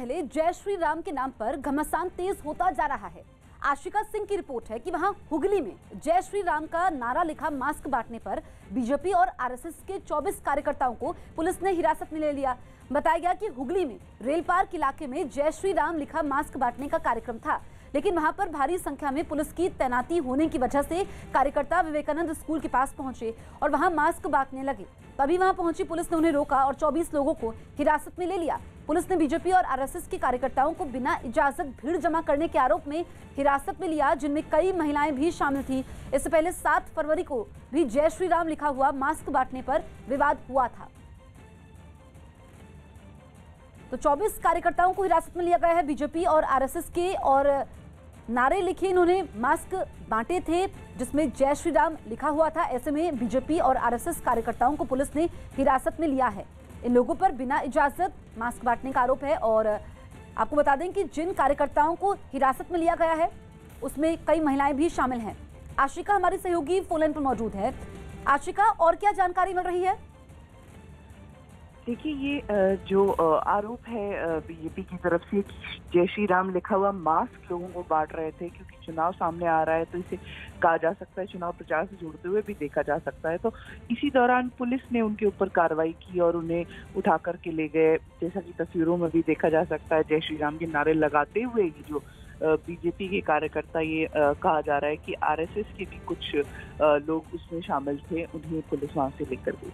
पहले जय श्री राम के नाम पर घमासान तेज होता जा रहा है। आशिका सिंह की रिपोर्ट है कि वहां हुगली में जय श्री राम का नारा लिखा मास्क बांटने पर बीजेपी और आरएसएस के 24 कार्यकर्ताओं को पुलिस ने हिरासत में ले लिया। बताया गया कि हुगली में रेल पार्क इलाके में जय श्री राम लिखा मास्क बांटने का कार्यक्रम था, लेकिन वहां पर भारी संख्या में पुलिस की तैनाती होने की वजह से कार्यकर्ता विवेकानंद स्कूल के पास पहुंचे और वहां मास्क बांटने लगे। तभी वहां पहुंची पुलिस ने उन्हें रोका और 24 लोगों को हिरासत में ले लिया। पुलिस ने बीजेपी और आरएसएस के कार्यकर्ताओं को बिना इजाजत भीड़ जमा करने के आरोप में हिरासत में लिया, जिनमें कई महिलाएं भी शामिल थी। इससे पहले 7 फरवरी को भी जय श्री राम लिखा हुआ मास्क बांटने पर विवाद हुआ था। तो 24 कार्यकर्ताओं को हिरासत में लिया गया है बीजेपी और आरएसएस के, और नारे लिखे इन्होंने मास्क बांटे थे जिसमें जय श्री राम लिखा हुआ था। ऐसे में बीजेपी और आरएसएस कार्यकर्ताओं को पुलिस ने हिरासत में लिया है। इन लोगों पर बिना इजाजत मास्क बांटने का आरोप है। और आपको बता दें कि जिन कार्यकर्ताओं को हिरासत में लिया गया है उसमें कई महिलाएं भी शामिल हैं। आशिका हमारी सहयोगी फोन लाइन पर मौजूद है। आशिका, और क्या जानकारी मिल रही है? देखिए, ये जो आरोप है बीजेपी की तरफ से, जय श्री राम लिखा हुआ मास्क लोगों को बांट रहे थे क्योंकि चुनाव सामने आ रहा है, तो इसे कहा जा सकता है चुनाव प्रचार से जुड़ते हुए भी देखा जा सकता है। तो इसी दौरान पुलिस ने उनके ऊपर कार्रवाई की और उन्हें उठा करके ले गए। जैसा कि तस्वीरों में भी देखा जा सकता है, जय श्री राम के नारे लगाते हुए ये जो बीजेपी के कार्यकर्ता, ये कहा जा रहा है कि आरएसएस के भी कुछ लोग उसमें शामिल थे, उन्हें पुलिस वहां से लेकर गई।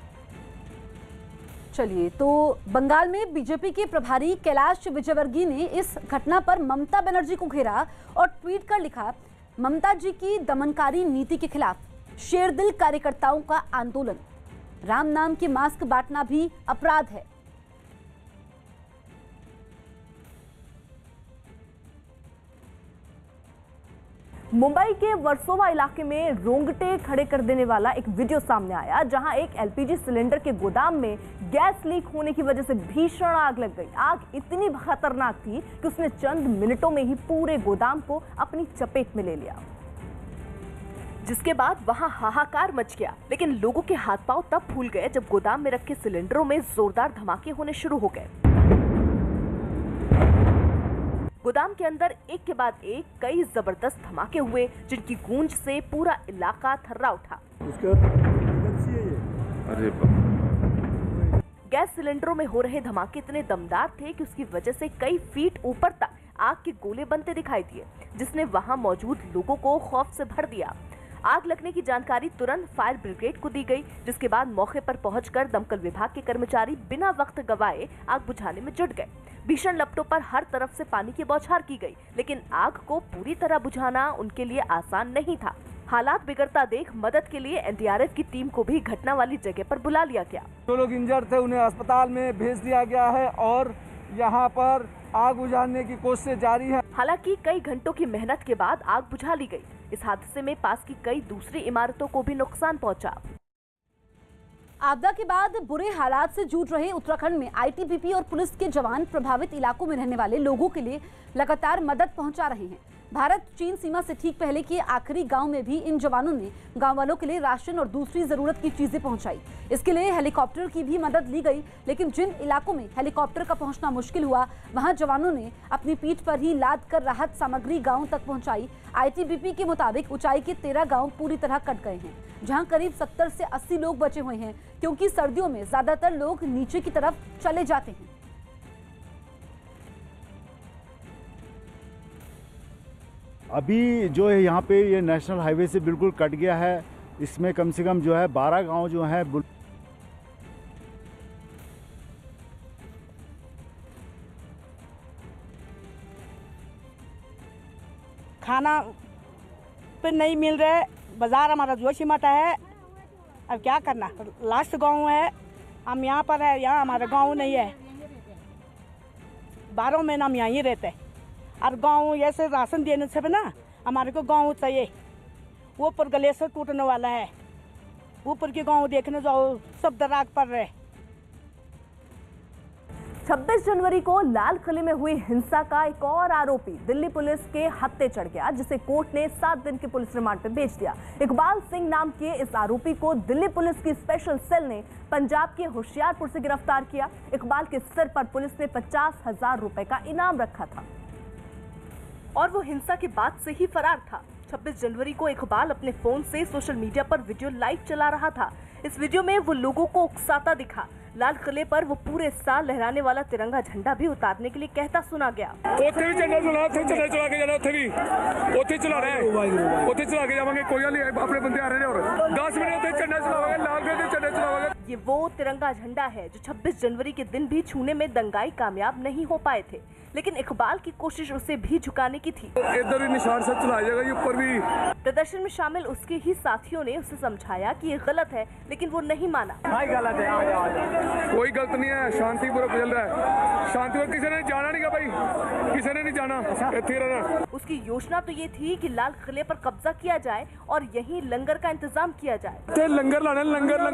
चलिए, तो बंगाल में बीजेपी के प्रभारी कैलाश विजयवर्गीय ने इस घटना पर ममता बनर्जी को घेरा और ट्वीट कर लिखा, ममता जी की दमनकारी नीति के खिलाफ शेरदिल कार्यकर्ताओं का आंदोलन, राम नाम के मास्क बांटना भी अपराध है। मुंबई के वर्सोवा इलाके में रोंगटे खड़े कर देने वाला एक वीडियो सामने आया, जहां एक एलपीजी सिलेंडर के गोदाम में गैस लीक होने की वजह से भीषण आग लग गई। आग इतनी खतरनाक थी कि उसने चंद मिनटों में ही पूरे गोदाम को अपनी चपेट में ले लिया, जिसके बाद वहां हाहाकार मच गया। लेकिन लोगों के हाथ पांव तब फूल गए जब गोदाम में रखे सिलेंडरों में जोरदार धमाके होने शुरू हो गए। गोदाम के अंदर एक के बाद एक कई जबरदस्त धमाके हुए, जिनकी गूंज से पूरा इलाका थर्रा उठा। गैस सिलेंडरों में हो रहे धमाके इतने दमदार थे कि उसकी वजह से कई फीट ऊपर तक आग के गोले बनते दिखाई दिए, जिसने वहां मौजूद लोगों को खौफ से भर दिया। आग लगने की जानकारी तुरंत फायर ब्रिगेड को दी गई, जिसके बाद मौके पर पहुंचकर दमकल विभाग के कर्मचारी बिना वक्त गवाए आग बुझाने में जुट गए। भीषण लपटों पर हर तरफ से पानी की बौछार की गई, लेकिन आग को पूरी तरह बुझाना उनके लिए आसान नहीं था। हालात बिगड़ता देख मदद के लिए एनडीआरएफ की टीम को भी घटना वाली जगह पर बुला लिया गया। जो लोग इंजर्ड थे उन्हें अस्पताल में भेज दिया गया है और यहाँ पर आग बुझाने की कोशिश जारी है। हालांकि कई घंटों की मेहनत के बाद आग बुझा ली गई। इस हादसे में पास की कई दूसरी इमारतों को भी नुकसान पहुंचा। आपदा के बाद बुरे हालात से जूझ रहे उत्तराखंड में आईटीबीपी और पुलिस के जवान प्रभावित इलाकों में रहने वाले लोगों के लिए लगातार मदद पहुंचा रहे हैं। भारत चीन सीमा से ठीक पहले के आखिरी गांव में भी इन जवानों ने गांव वालों के लिए राशन और दूसरी जरूरत की चीजें पहुंचाई। इसके लिए हेलीकॉप्टर की भी मदद ली गई, लेकिन जिन इलाकों में हेलीकॉप्टर का पहुंचना मुश्किल हुआ, वहां जवानों ने अपनी पीठ पर ही लाद कर राहत सामग्री गाँव तक पहुंचाई। आईटीबीपी के मुताबिक ऊंचाई के 13 गाँव पूरी तरह कट गए हैं, जहाँ करीब 70 से 80 लोग बचे हुए हैं, क्योंकि सर्दियों में ज्यादातर लोग नीचे की तरफ चले जाते हैं। अभी जो है यहाँ पे ये नेशनल हाईवे से बिल्कुल कट गया है। इसमें कम से कम जो है 12 गांव जो है खाना पे नहीं मिल रहे। बाजार हमारा जोशीमठ है, अब क्या करना, लास्ट गांव है, हम यहाँ पर है, यहाँ हमारा गांव नहीं है। 12 महीना हम यहीं रहते हैं और गांव ऐसे राशन देने से ना हमारे को गांव चाहिए। वो पर ग्लेशियर टूटने वाला है, ऊपर के गांव देखने जाओ सब दरार पर रहे। 26 जनवरी को लाल किले में हुई हिंसा का एक और आरोपी दिल्ली पुलिस के हत्थे चढ़ गया, जिसे कोर्ट ने 7 दिन के पुलिस रिमांड पर भेज दिया। इकबाल सिंह नाम के इस आरोपी को दिल्ली पुलिस की स्पेशल सेल ने पंजाब के होशियारपुर से गिरफ्तार किया। इकबाल के सिर पर पुलिस ने 50,000 रुपए का इनाम रखा था और वो हिंसा के बाद से ही फरार था। 26 जनवरी को इकबाल अपने फोन से सोशल मीडिया पर वीडियो लाइव चला रहा था। इस वीडियो में वो लोगों को उकसाता दिखा। लाल किले पर वो पूरे साल लहराने वाला तिरंगा झंडा भी उतारने के लिए कहता सुना गया। ਉੱਥੇ ਵੀ ਝੰਡਾ ਚਲਾ ਕੇ ਜਾਣਾ, ਉੱਥੇ ਚਲਾ ਰਹੇ ਉੱਥੇ ਚਲਾ ਕੇ ਜਾਵਾਂਗੇ, ਕੋਈ ਗੱਲ ਨਹੀਂ, ਆਪਣੇ ਬੰਦੇ ਆ ਰਹੇ ਨੇ और 10 मिनट ਉੱਥੇ ਝੰਡਾ ਚਲਾਵਾਂਗੇ, लाल किले ਤੇ ਝੰਡਾ चलावांगे। ये वो तिरंगा झंडा है जो 26 जनवरी के दिन भी छूने में दंगाई कामयाब नहीं हो पाए थे, लेकिन इकबाल की कोशिश उसे भी झुकाने की थी। इधर भी निशान सब चलाया जाएगा, ये ऊपर भी। प्रदर्शन में शामिल उसके ही साथियों ने उसे समझाया कि ये गलत है, लेकिन वो नहीं माना। गलत है, कोई गलत नहीं है, शांति पूर्वक चल रहा है, शांति पूर्वक। किसी ने जाना नहीं भाई, किसी ने नहीं जाना, इत्थे रहना। उसकी योजना तो ये थी कि लाल किले पर कब्जा किया जाए और यहीं लंगर का इंतजाम किया जाए। लंगर लाना, लंगर।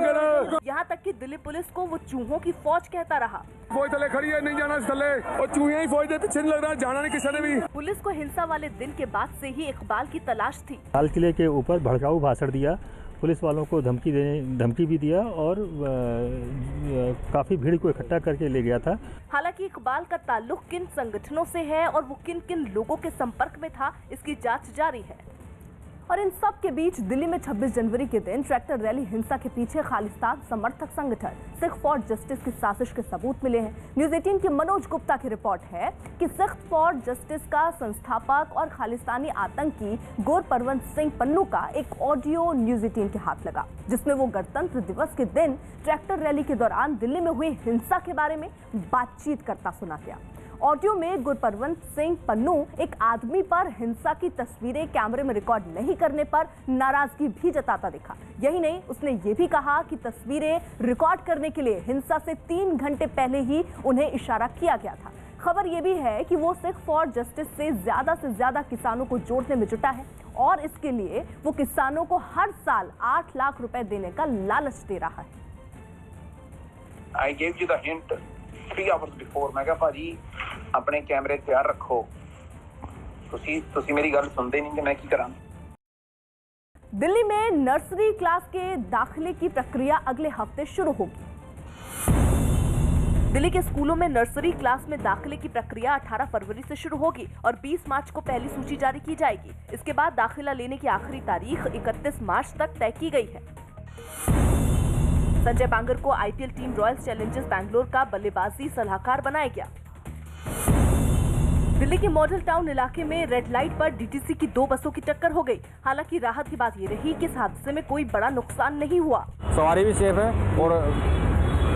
यहाँ तक कि दिल्ली पुलिस को वो चूहों की फौज कहता रहा। फौज थले खड़ी है, नहीं जाना थले, और चूहिया ही फौज के पीछे नहीं लग रहा, जाना नहीं किसी ने भी। पुलिस को हिंसा वाले दिन के बाद से ही इकबाल की तलाश थी। लाल किले के ऊपर भड़काऊ भाषण दिया, पुलिस वालों को धमकी भी दिया और काफ़ी भीड़ को इकट्ठा करके ले गया था। हालांकि इकबाल का ताल्लुक किन संगठनों से है और वो किन किन लोगों के संपर्क में था, इसकी जांच जारी है। और इन सब के बीच दिल्ली में 26 जनवरी के दिन ट्रैक्टर रैली हिंसा के पीछे खालिस्तान समर्थक संगठन सिख फॉर जस्टिस की साजिश के सबूत मिले हैं। न्यूज़ 18 के मनोज गुप्ता की रिपोर्ट है कि सिख फॉर जस्टिस का संस्थापक और खालिस्तानी आतंकी गुरपरवंत सिंह पन्नू का एक ऑडियो न्यूज़ 18 के हाथ लगा, जिसमें वो गणतंत्र दिवस के दिन ट्रैक्टर रैली के दौरान दिल्ली में हुई हिंसा के बारे में बातचीत करता सुना गया। ऑडियो में गुरपरवंत सिंह पन्नू एक आदमी पर हिंसा की तस्वीरें कैमरे में रिकॉर्ड नहीं करने पर नाराजगी भी जताता दिखा। यही नहीं, उसने ये भी कहा कि तस्वीरें रिकॉर्ड करने के लिए हिंसा से 3 घंटे पहले ही उन्हें इशारा किया गया था। खबर ये भी है कि वो सिख फॉर जस्टिस से ज्यादा किसानों को जोड़ने में जुटा है और इसके लिए वो किसानों को हर साल 8 लाख रुपए देने का लालच दे रहा है। I gave you the hint 3 hours before। मैं कहा भाजी अपने कैमरे तैयार रखो, तुसी मेरी गल सुनते नहीं कि मैं की करा। दिल्ली में नर्सरी क्लास के दाखिले की प्रक्रिया अगले हफ्ते शुरू होगी। दिल्ली के स्कूलों में नर्सरी क्लास में दाखिले की प्रक्रिया 18 फरवरी से शुरू होगी और 20 मार्च को पहली सूची जारी की जाएगी। इसके बाद दाखिला लेने की आखिरी तारीख 31 मार्च तक तय की गई है। संजय बांगर को IPL team Royals Challengers Bangalore का बल्लेबाजी सलाहकार बनाया गया। दिल्ली के मॉडल टाउन इलाके में रेड लाइट पर डीटीसी की 2 बसों की टक्कर हो गई। हालांकि राहत की बात ये रही कि इस हादसे में कोई बड़ा नुकसान नहीं हुआ। सवारी भी सेफ है और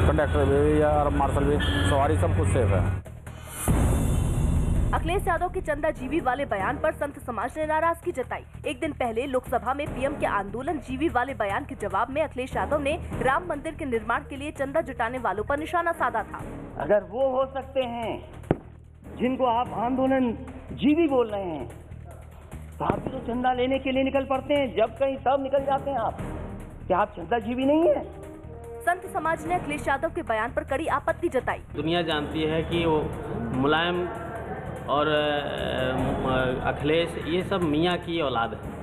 कंडक्टर भी या मार्शल भी, सवारी सब कुछ सेफ है। अखिलेश यादव के चंदा जीवी वाले बयान पर संत समाज ने नाराजगी जताई। एक दिन पहले लोकसभा में पीएम के आंदोलन जीवी वाले बयान के जवाब में अखिलेश यादव ने राम मंदिर के निर्माण के लिए चंदा जुटाने वालों पर निशाना साधा था। अगर वो हो सकते हैं जिनको आप आंदोलन जीवी बोल रहे हैं, तो आप भी तो चंदा लेने के लिए निकल पड़ते हैं, जब कहीं सब निकल जाते हैं आप। क्या आप चंदा जीवी नहीं है? संत समाज ने अखिलेश यादव के बयान पर कड़ी आपत्ति जताई। दुनिया जानती है कि वो मुलायम और अखिलेश ये सब मियाँ की औलाद है।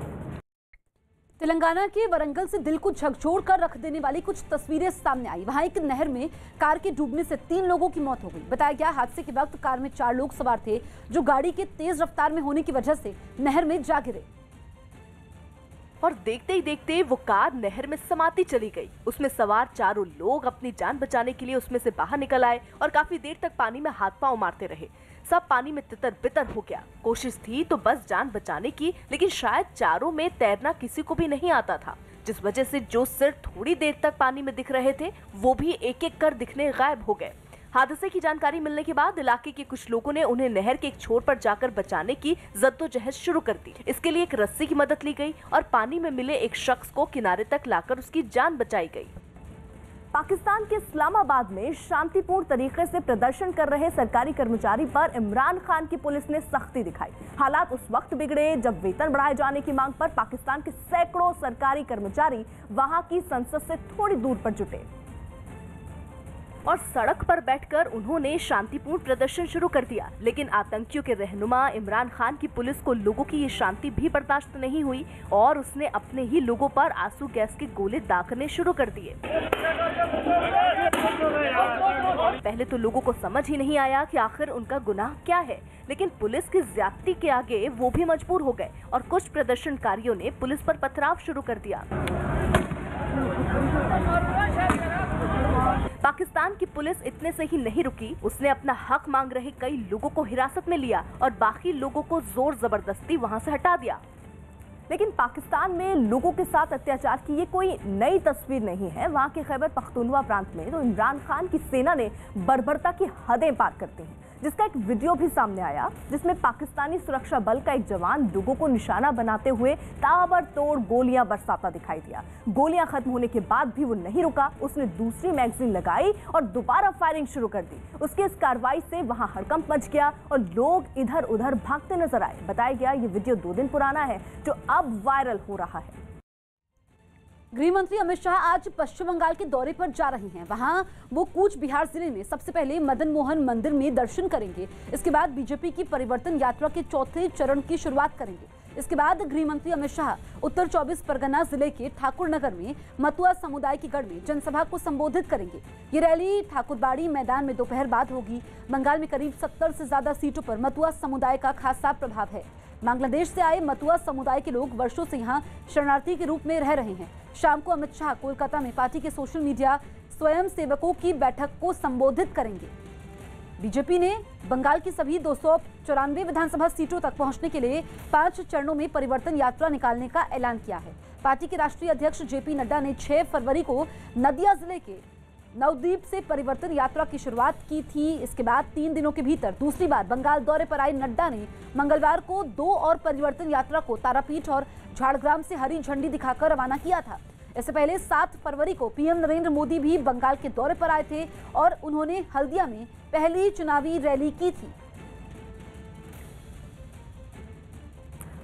तेलंगाना के वरंगल से दिल को झकझोर कर रख देने वाली कुछ तस्वीरें सामने आई। वहां एक नहर में कार के डूबने से 3 लोगों की मौत हो गई। बताया गया हादसे के वक्त कार में 4 लोग सवार थे, जो गाड़ी के तेज रफ्तार में होने की वजह से नहर में जा गिरे और देखते ही देखते वो कार नहर में समाती चली गई। उसमें सवार 4 लोग अपनी जान बचाने के लिए उसमें से बाहर निकल आए और काफी देर तक पानी में हाथ पांव मारते रहे। सब पानी में तितर बितर हो गया। कोशिश थी तो बस जान बचाने की, लेकिन शायद चारों में तैरना किसी को भी नहीं आता था, जिस वजह से जो सिर थोड़ी देर तक पानी में दिख रहे थे वो भी एक एक कर दिखने गायब हो गए। हादसे की जानकारी मिलने के बाद इलाके के कुछ लोगों ने उन्हें नहर के एक छोर पर जाकर बचाने की जद्दोजहद शुरू कर दी। इसके लिए एक रस्सी की मदद ली गई और पानी में मिले एक शख्स को किनारे तक लाकर उसकी जान बचाई गई। पाकिस्तान के इस्लामाबाद में शांतिपूर्ण तरीके से प्रदर्शन कर रहे सरकारी कर्मचारी पर इमरान खान की पुलिस ने सख्ती दिखाई। हालात उस वक्त बिगड़े जब वेतन बढ़ाए जाने की मांग पर पाकिस्तान के सैकड़ों सरकारी कर्मचारी वहां की संसद से थोड़ी दूर पर जुटे। और सड़क पर बैठकर उन्होंने शांतिपूर्ण प्रदर्शन शुरू कर दिया। लेकिन आतंकियों के रहनुमा इमरान खान की पुलिस को लोगों की ये शांति भी बर्दाश्त नहीं हुई और उसने अपने ही लोगों पर आंसू गैस के गोले दागने शुरू कर दिए। पहले तो लोगों को समझ ही नहीं आया कि आखिर उनका गुनाह क्या है, लेकिन पुलिस की ज्यादती के आगे वो भी मजबूर हो गए और कुछ प्रदर्शनकारियों ने पुलिस पर पथराव शुरू कर दिया। पाकिस्तान की पुलिस इतने से ही नहीं रुकी, उसने अपना हक मांग रहे कई लोगों को हिरासत में लिया और बाकी लोगों को जोर जबरदस्ती वहां से हटा दिया। लेकिन पाकिस्तान में लोगों के साथ अत्याचार की ये कोई नई तस्वीर नहीं है। वहां के खैबर पख्तूनख्वा प्रांत में तो इमरान खान की सेना ने बर्बरता की हदें पार करते हैं, जिसका एक वीडियो भी सामने आया जिसमें पाकिस्तानी सुरक्षा बल का एक जवान लोगों को निशाना बनाते हुए ताबड़तोड़ गोलियां बरसाता दिखाई दिया। गोलियां खत्म होने के बाद भी वो नहीं रुका, उसने दूसरी मैगजीन लगाई और दोबारा फायरिंग शुरू कर दी। उसकी इस कार्रवाई से वहां हड़कंप मच गया और लोग इधर उधर भागते नजर आए। बताया गया ये वीडियो 2 दिन पुराना है जो अब वायरल हो रहा है। गृह मंत्री अमित शाह आज पश्चिम बंगाल के दौरे पर जा रहे हैं। वहां वो कूच बिहार जिले में सबसे पहले मदन मोहन मंदिर में दर्शन करेंगे। इसके बाद बीजेपी की परिवर्तन यात्रा के चौथे चरण की शुरुआत करेंगे। इसके बाद गृह मंत्री अमित शाह उत्तर 24 परगना जिले के ठाकुरनगर में मतुआ समुदाय के गढ़ में जनसभा को संबोधित करेंगे। ये रैली ठाकुरबाड़ी मैदान में दोपहर बाद होगी। बंगाल में करीब 70 से ज्यादा सीटों पर मतुआ समुदाय का खासा प्रभाव है। बांग्लादेश से आए मतुआ समुदाय के लोग वर्षों से यहाँ शरणार्थी के रूप में रह रहे हैं। शाम को अमित शाह कोलकाता में पार्टी के सोशल मीडिया स्वयं सेवकों की बैठक को संबोधित करेंगे। बीजेपी ने बंगाल की सभी 294 विधानसभा सीटों तक पहुंचने के लिए 5 चरणों में परिवर्तन यात्रा निकालने का ऐलान किया है। पार्टी के राष्ट्रीय अध्यक्ष जेपी नड्डा ने 6 फरवरी को नदिया जिले के नवद्वीप से परिवर्तन यात्रा की शुरुआत की थी। इसके बाद 3 दिनों के भीतर दूसरी बार बंगाल दौरे पर आए नड्डा ने मंगलवार को 2 और परिवर्तन यात्रा को तारापीठ और झाड़ग्राम से हरी झंडी दिखाकर रवाना किया था। इससे पहले 7 फरवरी को पीएम नरेंद्र मोदी भी बंगाल के दौरे पर आए थे और उन्होंने हल्दिया में पहली चुनावी रैली की थी।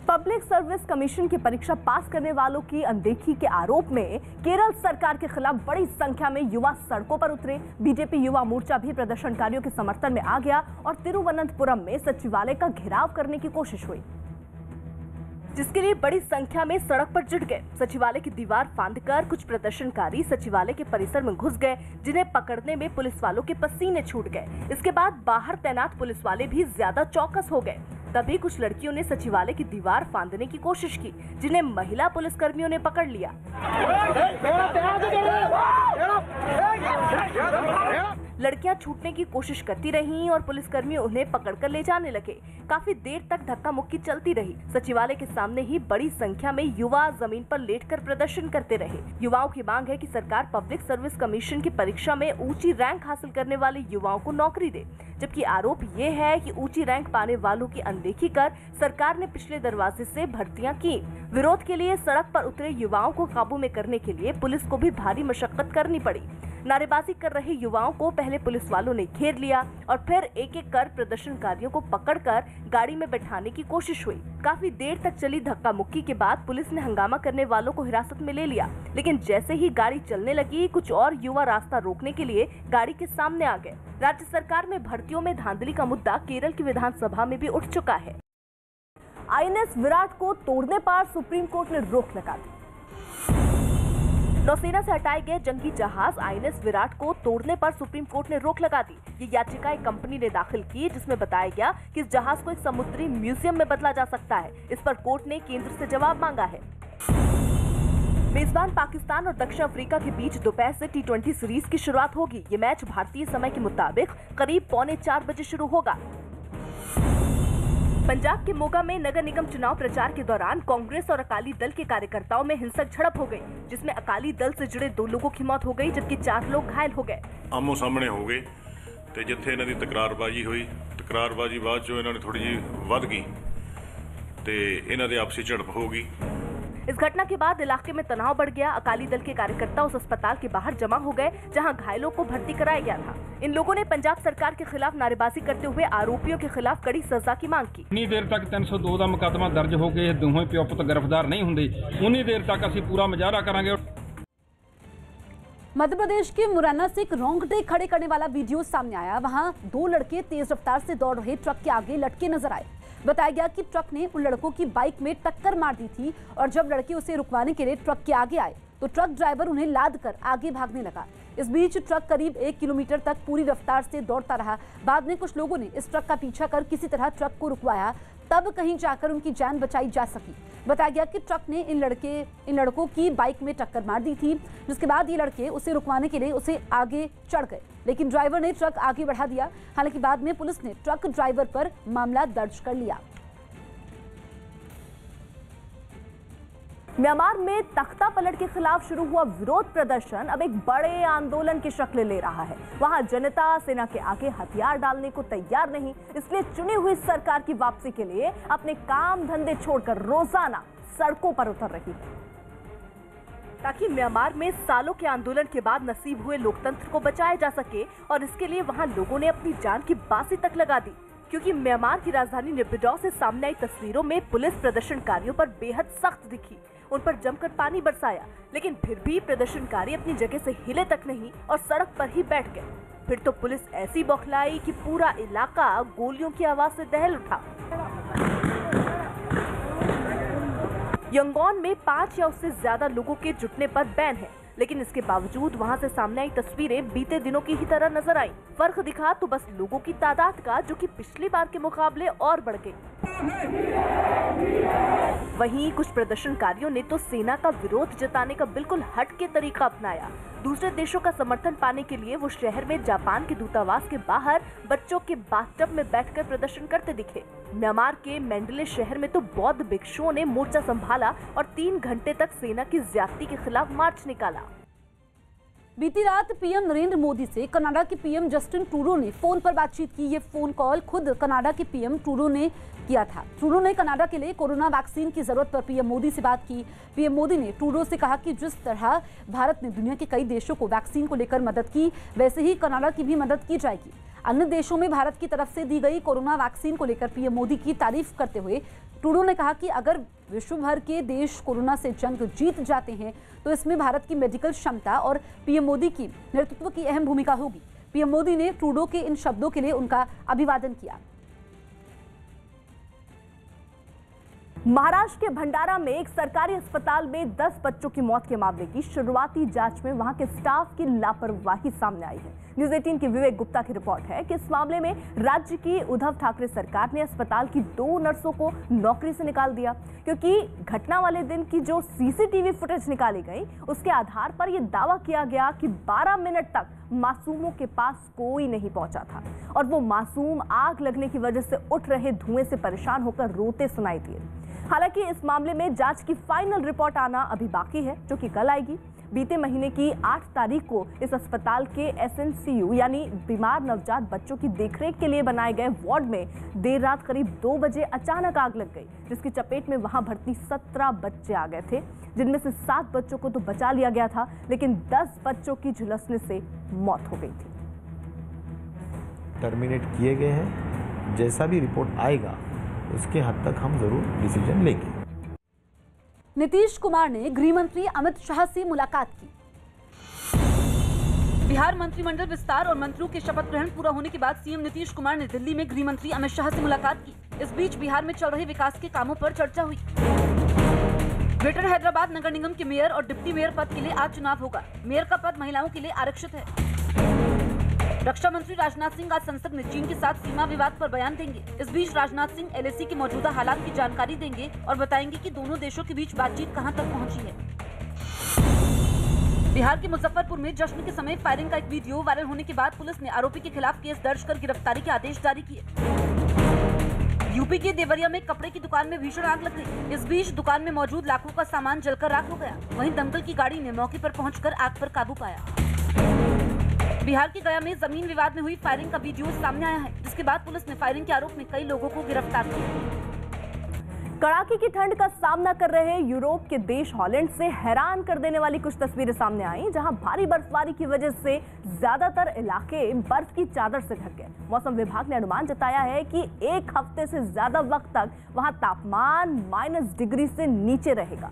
पब्लिक सर्विस कमीशन की परीक्षा पास करने वालों की अनदेखी के आरोप में केरल सरकार के खिलाफ बड़ी संख्या में युवा सड़कों पर उतरे। बीजेपी युवा मोर्चा भी प्रदर्शनकारियों के समर्थन में आ गया और तिरुवनंतपुरम में सचिवालय का घेराव करने की कोशिश हुई, जिसके लिए बड़ी संख्या में सड़क पर जुट गए। सचिवालय की दीवार फांदकर कुछ प्रदर्शनकारी सचिवालय के परिसर में घुस गए, जिन्हें पकड़ने में पुलिस वालों के पसीने छूट गए। इसके बाद बाहर तैनात पुलिस वाले भी ज्यादा चौकस हो गए। तभी कुछ लड़कियों ने सचिवालय की दीवार फांदने की कोशिश की, जिन्हें महिला पुलिसकर्मियों ने पकड़ लिया। लड़कियां छूटने की कोशिश करती रहीं और पुलिसकर्मी उन्हें पकड़कर ले जाने लगे। काफी देर तक धक्का मुक्की चलती रही। सचिवालय के सामने ही बड़ी संख्या में युवा जमीन पर लेटकर प्रदर्शन करते रहे। युवाओं की मांग है कि सरकार पब्लिक सर्विस कमीशन की परीक्षा में ऊंची रैंक हासिल करने वाले युवाओं को नौकरी दे, जबकि आरोप ये है कि ऊंची रैंक पाने वालों की अनदेखी कर सरकार ने पिछले दरवाजे से भर्तियां की। विरोध के लिए सड़क पर उतरे युवाओं को काबू में करने के लिए पुलिस को भी भारी मशक्कत करनी पड़ी। नारेबाजी कर रहे युवाओं को पहले पुलिस वालों ने घेर लिया और फिर एक एक कर प्रदर्शनकारियों को पकड़कर गाड़ी में बैठाने की कोशिश हुई। काफी देर तक चली धक्का मुक्की के बाद पुलिस ने हंगामा करने वालों को हिरासत में ले लिया, लेकिन जैसे ही गाड़ी चलने लगी कुछ और युवा रास्ता रोकने के लिए गाड़ी के सामने आ गए। राज्य सरकार में भर्तियों में धांधली का मुद्दा केरल की विधानसभा में भी उठ चुका है। आईएनएस विराट को तोड़ने पर सुप्रीम कोर्ट ने रोक लगा दी। नौसेना से हटाए गए जंगी जहाज आईएनएस विराट को तोड़ने पर सुप्रीम कोर्ट ने रोक लगा दी। ये याचिका एक कंपनी ने दाखिल की, जिसमें बताया गया कि इस जहाज को एक समुद्री म्यूजियम में बदला जा सकता है। इस पर कोर्ट ने केंद्र से जवाब मांगा है। मेजबान पाकिस्तान और दक्षिण अफ्रीका के बीच दोपहर से T20 सीरीज की शुरुआत होगी। ये मैच भारतीय समय के मुताबिक करीब 3:45 बजे शुरू होगा। पंजाब के मोगा में नगर निगम चुनाव प्रचार के दौरान कांग्रेस और अकाली दल के कार्यकर्ताओं में हिंसक झड़प हो गई, जिसमें अकाली दल से जुड़े 2 लोगों की मौत हो गई, जबकि 4 लोग घायल हो गए। आमो सामने हो गए ਤੇ ਜਿੱਥੇ ਇਹਨਾਂ ਦੀ ਤਕਰਾਰਬਾਜ਼ੀ ਹੋਈ, ਤਕਰਾਰਬਾਜ਼ੀ ਬਾਅਦ ਚੋਂ ਇਹਨਾਂ ਨੇ ਥੋੜੀ ਜਿਹੀ ਵੱਧ ਗਈ ਤੇ ਇਹਨਾਂ ਦੇ ਆਪਸੀ ਝੜਪ ਹੋ ਗਈ। इस घटना के बाद इलाके में तनाव बढ़ गया। अकाली दल के कार्यकर्ता उस अस्पताल के बाहर जमा हो गए जहां घायलों को भर्ती कराया गया था। इन लोगों ने पंजाब सरकार के खिलाफ नारेबाजी करते हुए आरोपियों के खिलाफ कड़ी सजा की मांग की। उन्नी देर तक 302 का मुकदमा दर्ज हो गए दोनों प्यो पुत गिरफ्तार नहीं होंगे, उन्नी देर तक असीं पूरा मुजाहरा करांगे। मध्य प्रदेश के मुरैना से एक रोंगटे खड़े करने वाला वीडियो सामने आया। वहां 2 लड़के तेज रफ्तार से दौड़ रहे ट्रक के आगे लटके नजर आए। बताया गया कि ट्रक ने उन लड़कों की बाइक में टक्कर मार दी थी और जब लड़के उसे रुकवाने के लिए ट्रक के आगे आए तो ट्रक ड्राइवर उन्हें लाद कर आगे भागने लगा। इस बीच ट्रक करीब 1 किलोमीटर तक पूरी रफ्तार से दौड़ता रहा। बाद में कुछ लोगों ने इस ट्रक का पीछा कर किसी तरह ट्रक को रुकवाया, तब कहीं जाकर उनकी जान बचाई जा सकी। बताया गया कि ट्रक ने इन लड़कों की बाइक में टक्कर मार दी थी, जिसके बाद ये लड़के उसे रुकवाने के लिए उसे आगे चढ़ गए, लेकिन ड्राइवर ने ट्रक आगे बढ़ा दिया। हालांकि बाद में पुलिस ने ट्रक ड्राइवर पर मामला दर्ज कर लिया। म्यांमार में तख्ता पलट के खिलाफ शुरू हुआ विरोध प्रदर्शन अब एक बड़े आंदोलन की शक्ल ले रहा है। वहां जनता सेना के आगे हथियार डालने को तैयार नहीं, इसलिए चुनी हुई सरकार की वापसी के लिए अपने काम धंधे छोड़कर रोजाना सड़कों पर उतर रही है, ताकि म्यांमार में सालों के आंदोलन के बाद नसीब हुए लोकतंत्र को बचाया जा सके। और इसके लिए वहां लोगों ने अपनी जान की बाजी तक लगा दी, क्योंकि म्यांमार की राजधानी नेपिडॉ से सामने आई तस्वीरों में पुलिस प्रदर्शनकारियों पर बेहद सख्त दिखी, उन पर जमकर पानी बरसाया, लेकिन फिर भी प्रदर्शनकारी अपनी जगह से हिले तक नहीं और सड़क पर ही बैठ गए। फिर तो पुलिस ऐसी बौखलाई कि पूरा इलाका गोलियों की आवाज से दहल उठा। यंगोन में 5 या उससे ज्यादा लोगों के जुटने पर बैन है, लेकिन इसके बावजूद वहां से सामने आई तस्वीरें बीते दिनों की ही तरह नजर आई। फर्क दिखा तो बस लोगों की तादाद का, जो कि पिछली बार के मुकाबले और बढ़ गई। वहीं कुछ प्रदर्शनकारियों ने तो सेना का विरोध जताने का बिल्कुल हट के तरीका अपनाया। दूसरे देशों का समर्थन पाने के लिए वो शहर में जापान के दूतावास के बाहर बच्चों के बाथटब में बैठकर प्रदर्शन करते दिखे। म्यांमार के मैंडले शहर में तो बौद्ध भिक्षुओं ने मोर्चा संभाला और 3 घंटे तक सेना की ज्यादती के खिलाफ मार्च निकाला। बीती रात पीएम नरेंद्र मोदी से कनाडा के पीएम जस्टिन ट्रूडो ने फोन पर बातचीत की। ये फोन कॉल खुद कनाडा के पीएम ट्रूडो ने किया था। ट्रूडो ने कनाडा के लिए कोरोना वैक्सीन की जरूरत पर पीएम मोदी से बात की। पीएम मोदी ने ट्रूडो से कहा कि जिस तरह भारत ने दुनिया के कई देशों को वैक्सीन को लेकर मदद की, वैसे ही कनाडा की भी मदद की जाएगी। अन्य देशों में भारत की तरफ से दी गई कोरोना वैक्सीन को लेकर पीएम मोदी की तारीफ करते हुए ट्रूडो ने कहा कि अगर विश्व भर के देश कोरोना से जंग जीत जाते हैं तो इसमें भारत की मेडिकल क्षमता और पीएम मोदी की नेतृत्व की अहम भूमिका होगी। पीएम मोदी ने ट्रूडो के इन शब्दों के लिए उनका अभिवादन किया। महाराष्ट्र के भंडारा में एक सरकारी अस्पताल में 10 बच्चों की मौत के मामले की शुरुआती जांच में वहां के स्टाफ की लापरवाही सामने आई है। न्यूज़ 18 की विवेक गुप्ता की रिपोर्ट है कि इस मामले में राज्य की उद्धव ठाकरे सरकार ने अस्पताल की 2 नर्सों को नौकरी से निकाल दिया, क्योंकि घटना वाले दिन की जो सीसीटीवी फुटेज निकाली गई उसके आधार पर यह दावा किया गया कि 12 मिनट तक मासूमों के पास कोई नहीं पहुंचा था और वो मासूम आग लगने की वजह से उठ रहे धुएं से परेशान होकर रोते सुनाई दिए। हालांकि इस मामले में जांच की फाइनल रिपोर्ट आना अभी बाकी है, जो कि कल आएगी। बीते महीने की 8 तारीख को इस अस्पताल के SNCU यानी बीमार नवजात बच्चों की देखरेख के लिए बनाए गए वार्ड में देर रात करीब 2 बजे अचानक आग लग गई, जिसकी चपेट में वहां भर्ती 17 बच्चे आ गए थे, जिनमें से 7 बच्चों को तो बचा लिया गया था, लेकिन 10 बच्चों की झुलसने से मौत हो गई थी। टर्मिनेट किए गए हैं। जैसा भी रिपोर्ट आएगा उसके हद तक हम जरूर डिसीजन लेंगे। नीतीश कुमार ने गृह मंत्री अमित शाह से मुलाकात की। बिहार मंत्रिमंडल विस्तार और मंत्रियों के शपथ ग्रहण पूरा होने के बाद सीएम नीतीश कुमार ने दिल्ली में गृह मंत्री अमित शाह से मुलाकात की। इस बीच बिहार में चल रहे विकास के कामों पर चर्चा हुई। ग्रेटर हैदराबाद नगर निगम के मेयर और डिप्टी मेयर पद के लिए आज चुनाव होगा। मेयर का पद महिलाओं के लिए आरक्षित है। रक्षा मंत्री राजनाथ सिंह आज संसद में चीन के साथ सीमा विवाद पर बयान देंगे। इस बीच राजनाथ सिंह LAC के मौजूदा हालात की जानकारी देंगे और बताएंगे कि दोनों देशों के बीच बातचीत कहां तक पहुंची है। बिहार के मुजफ्फरपुर में जश्न के समय फायरिंग का एक वीडियो वायरल होने के बाद पुलिस ने आरोपी के खिलाफ केस दर्ज कर गिरफ्तारी के आदेश जारी किए। यूपी के देवरिया में कपड़े की दुकान में भीषण आग लग गई। इस बीच दुकान में मौजूद लाखों का सामान जलकर राख हो गया। वहीं दमकल की गाड़ी ने मौके पर पहुंचकर आग पर काबू पाया। बिहार के गया में जमीन विवाद में हुई फायरिंग का वीडियो सामने आया है, जिसके बाद पुलिस ने फायरिंग के आरोप में कई लोगों को गिरफ्तार किया। कड़ाके की ठंड का सामना कर रहे यूरोप के देश हॉलैंड से हैरान कर देने वाली कुछ तस्वीरें सामने आई, जहां भारी बर्फबारी की वजह से ज्यादातर इलाके बर्फ की चादर से ढक गए। मौसम विभाग ने अनुमान जताया है कि 1 हफ्ते से ज्यादा वक्त तक वहां तापमान -डिग्री से नीचे रहेगा।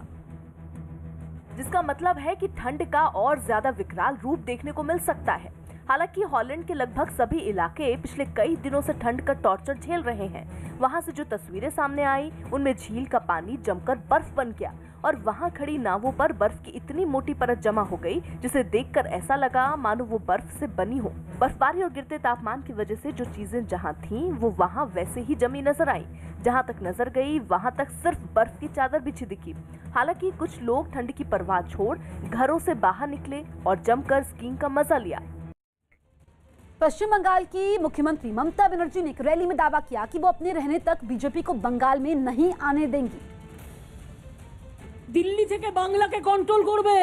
जिसका मतलब है कि ठंड का और ज्यादा विकराल रूप देखने को मिल सकता है। हालांकि हॉलैंड के लगभग सभी इलाके पिछले कई दिनों से ठंड का टॉर्चर झेल रहे हैं। वहां से जो तस्वीरें सामने आई उनमें झील का पानी जमकर बर्फ बन गया और वहां खड़ी नावों पर बर्फ की इतनी मोटी परत जमा हो गई जिसे देखकर ऐसा लगा मानो वो बर्फ से बनी हो। बर्फबारी और गिरते तापमान की वजह से जो चीजें जहां थीं वो वहां वैसे ही जमी नजर आई। जहां तक नजर गई वहां तक सिर्फ बर्फ की चादर बिछी दिखी। हालांकि कुछ लोग ठंड की परवाह छोड़ घरों से बाहर निकले और जमकर स्कीइंग का मजा लिया। पश्चिम बंगाल की मुख्यमंत्री ममता बनर्जी ने एक रैली में दावा किया कि वो अपने रहने तक बीजेपी को बंगाल में नहीं आने देंगी। दिल्ली থেকে বাংলাকে কন্ট্রোল করবে,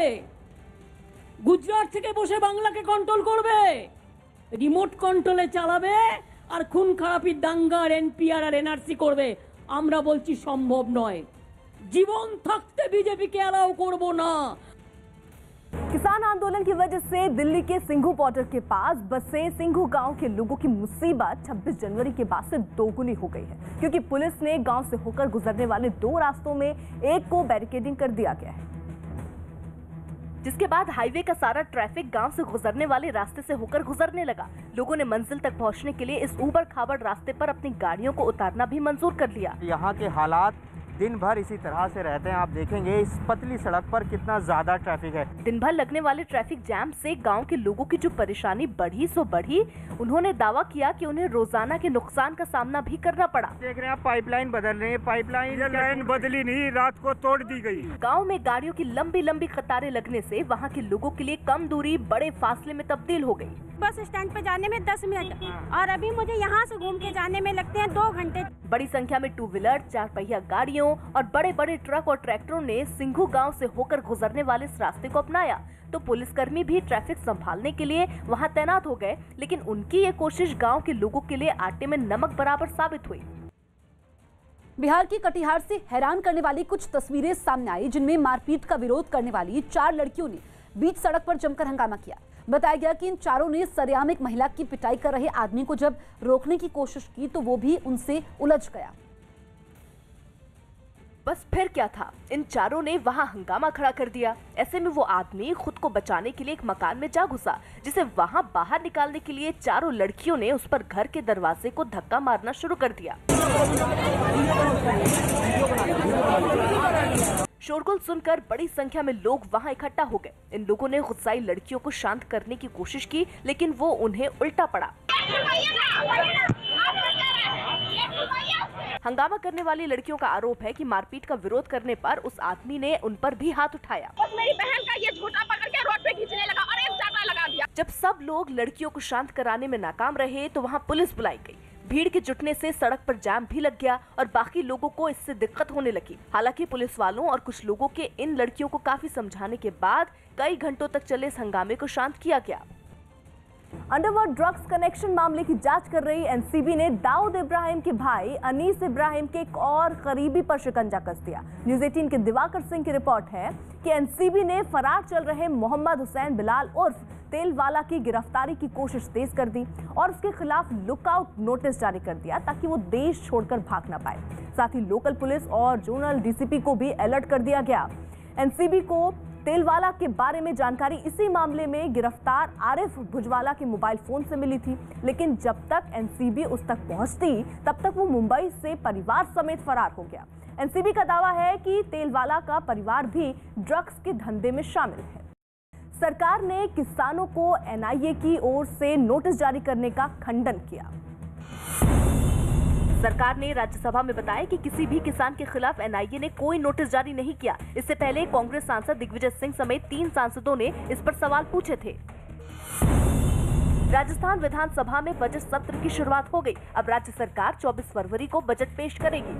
গুজরাট থেকে বসে বাংলাকে কন্ট্রোল করবে, রিমোট কন্ট্রোলে চালাবে আর খুন খারাপির দাঙ্গার এনপিআর আর এনআরসি করবে। আমরা বলছি সম্ভব নয়, জীবন থাকতে বিজেপিকে অ্যালাউ করব না। किसान आंदोलन की वजह से दिल्ली के सिंघू बॉर्डर के पास बसे सिंघू गांव के लोगों की मुसीबत 26 जनवरी के बाद से दोगुनी हो गई है, क्योंकि पुलिस ने गांव से होकर गुजरने वाले 2 रास्तों में एक को बैरिकेडिंग कर दिया गया है, जिसके बाद हाईवे का सारा ट्रैफिक गांव से गुजरने वाले रास्ते से होकर गुजरने लगा। लोगों ने मंजिल तक पहुंचने के लिए इस ऊबड़ खाबड़ रास्ते पर अपनी गाड़ियों को उतारना भी मंजूर कर लिया। यहाँ के हालात दिन भर इसी तरह से रहते हैं। आप देखेंगे इस पतली सड़क पर कितना ज्यादा ट्रैफिक है। दिन भर लगने वाले ट्रैफिक जैम से गांव के लोगों की जो परेशानी बढ़ी सो बढ़ी। उन्होंने दावा किया कि उन्हें रोजाना के नुकसान का सामना भी करना पड़ा। देख रहे हैं आप पाइपलाइन बदल रहे हैं, पाइपलाइन बदली नहीं, रात को तोड़ दी गई। गाँव में गाड़ियों की लंबी लंबी कतारें लगने से वहाँ के लोगों के लिए कम दूरी बड़े फासले में तब्दील हो गई। बस स्टैंड पे जाने में 10 मिनट और अभी मुझे यहाँ से घूम के जाने में लगते हैं 2 घंटे। बड़ी संख्या में 2 व्हीलर, 4 पहिया गाड़ियों और बड़े बड़े ट्रक और ट्रैक्टरों ने सिंघू गांव से होकर गुजरने वाले इस रास्ते को अपनाया। तो पुलिसकर्मी भी ट्रैफिक संभालने के लिए वहां तैनात हो गए, लेकिन उनकी ये कोशिश गांव के लोगों के लिए आटे में नमक बराबर साबित हुई। बिहार की कटिहार से हैरान करने वाली कुछ तस्वीरें सामने आई, जिनमें मारपीट का विरोध करने वाली 4 लड़कियों ने बीच सड़क पर जमकर हंगामा किया। बताया गया कि इन चारों ने सरेआम एक महिला की पिटाई कर रहे आदमी को जब रोकने की कोशिश की तो वो भी उनसे उलझ गया। बस फिर क्या था, इन चारों ने वहां हंगामा खड़ा कर दिया। ऐसे में वो आदमी खुद को बचाने के लिए एक मकान में जा घुसा, जिसे वहां बाहर निकालने के लिए चारों लड़कियों ने उस पर घर के दरवाजे को धक्का मारना शुरू कर दिया। शोरगुल सुनकर बड़ी संख्या में लोग वहां इकट्ठा हो गए। इन लोगों ने गुस्साई लड़कियों को शांत करने की कोशिश की, लेकिन वो उन्हें उल्टा पड़ा। हंगामा करने वाली लड़कियों का आरोप है कि मारपीट का विरोध करने पर उस आदमी ने उन पर भी हाथ उठाया। मेरी बहन का ये झूठा पकड़ के रोड पे खींचने लगा और एक चाटा लगा दिया। जब सब लोग लड़कियों को शांत कराने में नाकाम रहे तो वहां पुलिस बुलाई गई। भीड़ के जुटने से सड़क पर जाम भी लग गया और बाकी लोगों को इससे दिक्कत होने लगी। हालांकि पुलिस वालों और कुछ लोगों के इन लड़कियों को काफी समझाने के बाद कई घंटों तक चले इस हंगामे को शांत किया गया। अंडरवर्ल्ड ड्रग्स कनेक्शन मामले की जांच कर रही एनसीबी ने दाऊद इब्राहिम के भाई अनीस इब्राहिम के एक और करीबी पर शिकंजा कस दिया। न्यूज़ 18 के दिवाकर सिंह की रिपोर्ट है कि एनसीबी ने फरार चल रहे मोहम्मद हुसैन बिलाल उर्फ तेलवाला की गिरफ्तारी की कोशिश तेज कर दी और उसके खिलाफ लुकआउट नोटिस जारी कर दिया ताकि वो देश छोड़कर भाग न पाए। साथ ही लोकल पुलिस और जोनल डीसीपी को भी अलर्ट कर दिया गया। एनसीबी को तेलवाला के बारे में जानकारी इसी मामले में गिरफ्तार आरिफ भुजवाला के मोबाइल फोन से मिली थी, लेकिन जब तक एनसीबी उस तक पहुंचती तब तक वो मुंबई से परिवार समेत फरार हो गया। एनसीबी का दावा है कि तेलवाला का परिवार भी ड्रग्स के धंधे में शामिल है। सरकार ने किसानों को एनआईए की ओर से नोटिस जारी करने का खंडन किया। सरकार ने राज्यसभा में बताया कि किसी भी किसान के खिलाफ एनआईए ने कोई नोटिस जारी नहीं किया। इससे पहले कांग्रेस सांसद दिग्विजय सिंह समेत 3 सांसदों ने इस पर सवाल पूछे थे। राजस्थान विधानसभा में बजट सत्र की शुरुआत हो गई। अब राज्य सरकार 24 फरवरी को बजट पेश करेगी।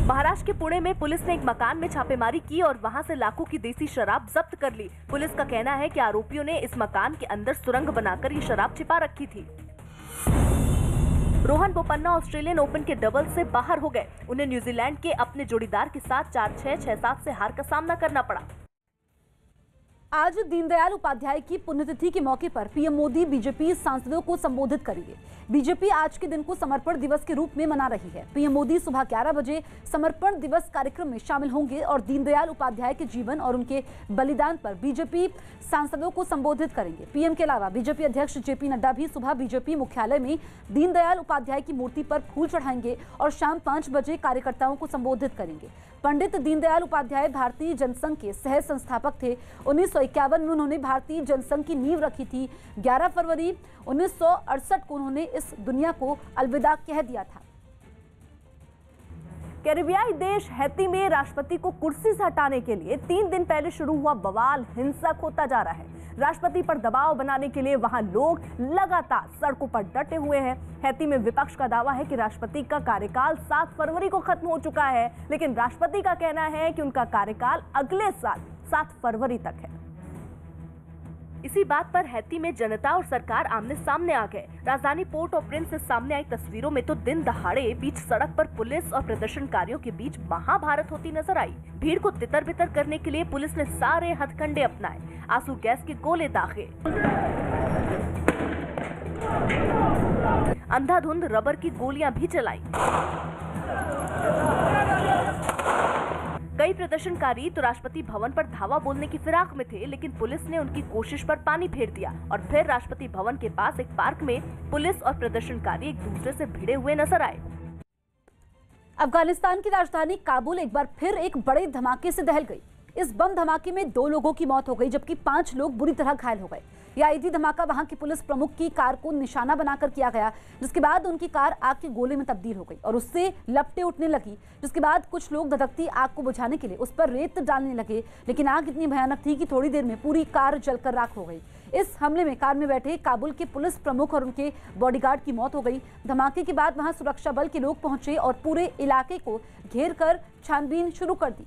महाराष्ट्र के पुणे में पुलिस ने एक मकान में छापेमारी की और वहां से लाखों की देसी शराब जब्त कर ली। पुलिस का कहना है कि आरोपियों ने इस मकान के अंदर सुरंग बनाकर ये शराब छिपा रखी थी। रोहन बोपन्ना ऑस्ट्रेलियन ओपन के डबल से बाहर हो गए। उन्हें न्यूजीलैंड के अपने जोड़ीदार के साथ 4-6, 6-7 से हार का सामना करना पड़ा। आज दीनदयाल उपाध्याय की पुण्यतिथि के मौके पर पीएम मोदी बीजेपी सांसदों को संबोधित करेंगे। बीजेपी आज के दिन को समर्पण दिवस के रूप में मना रही है। पीएम मोदी सुबह 11 बजे समर्पण दिवस कार्यक्रम में शामिल होंगे और दीनदयाल उपाध्याय के जीवन और उनके बलिदान पर बीजेपी सांसदों को संबोधित करेंगे। पीएम के अलावा बीजेपी अध्यक्ष जेपी नड्डा भी सुबह बीजेपी मुख्यालय में दीनदयाल उपाध्याय की मूर्ति पर फूल चढ़ाएंगे और शाम 5 बजे कार्यकर्ताओं को संबोधित करेंगे। पंडित दीनदयाल उपाध्याय भारतीय जनसंघ के सह संस्थापक थे। 1951 में उन्होंने भारतीय जनसंघ की नींव रखी थी। 11 फरवरी 1968 को उन्होंने इस दुनिया को अलविदा कह दिया था। कैरिबियाई देश हैती में राष्ट्रपति को कुर्सी से हटाने के लिए 3 दिन पहले शुरू हुआ बवाल हिंसक होता जा रहा है। राष्ट्रपति पर दबाव बनाने के लिए वहां लोग लगातार सड़कों पर डटे हुए हैं। हैती में विपक्ष का दावा है कि राष्ट्रपति का कार्यकाल 7 फरवरी को खत्म हो चुका है, लेकिन राष्ट्रपति का कहना है कि उनका कार्यकाल अगले साल 7 फरवरी तक है। इसी बात पर हैती में जनता और सरकार आमने सामने आ गए। राजधानी पोर्ट ऑफ प्रिंस से सामने आई तस्वीरों में तो दिन दहाड़े बीच सड़क पर पुलिस और प्रदर्शनकारियों के बीच महाभारत होती नजर आई। भीड़ को तितर बितर करने के लिए पुलिस ने सारे हथकंडे अपनाए, आंसू गैस के गोले दागे, अंधाधुंध रबर की गोलियां भी चलाई। कई प्रदर्शनकारी तो राष्ट्रपति भवन पर धावा बोलने की फिराक में थे, लेकिन पुलिस ने उनकी कोशिश पर पानी फेर दिया और फिर राष्ट्रपति भवन के पास एक पार्क में पुलिस और प्रदर्शनकारी एक दूसरे से भिड़े हुए नजर आए। अफगानिस्तान की राजधानी काबुल एक बार फिर एक बड़े धमाके से दहल गई। इस बम धमाके में 2 लोगों की मौत हो गई, जबकि 5 लोग बुरी तरह घायल हो गए। यह आईडी धमाका वहां के पुलिस प्रमुख की कार को निशाना बनाकर किया गया, जिसके बाद उनकी कार आग के गोले में तब्दील हो गई और उससे लपटें उठने लगी, जिसके बाद कुछ लोग धधकती आग को बुझाने के लिए उस पर रेत डालने लगे, लेकिन आग इतनी भयानक थी कि थोड़ी देर में पूरी कार जलकर राख हो गई। इस हमले में कार में बैठे काबुल के पुलिस प्रमुख और उनके बॉडीगार्ड की मौत हो गई। धमाके के बाद वहां सुरक्षा बल के लोग पहुंचे और पूरे इलाके को घेर कर छानबीन शुरू कर दी।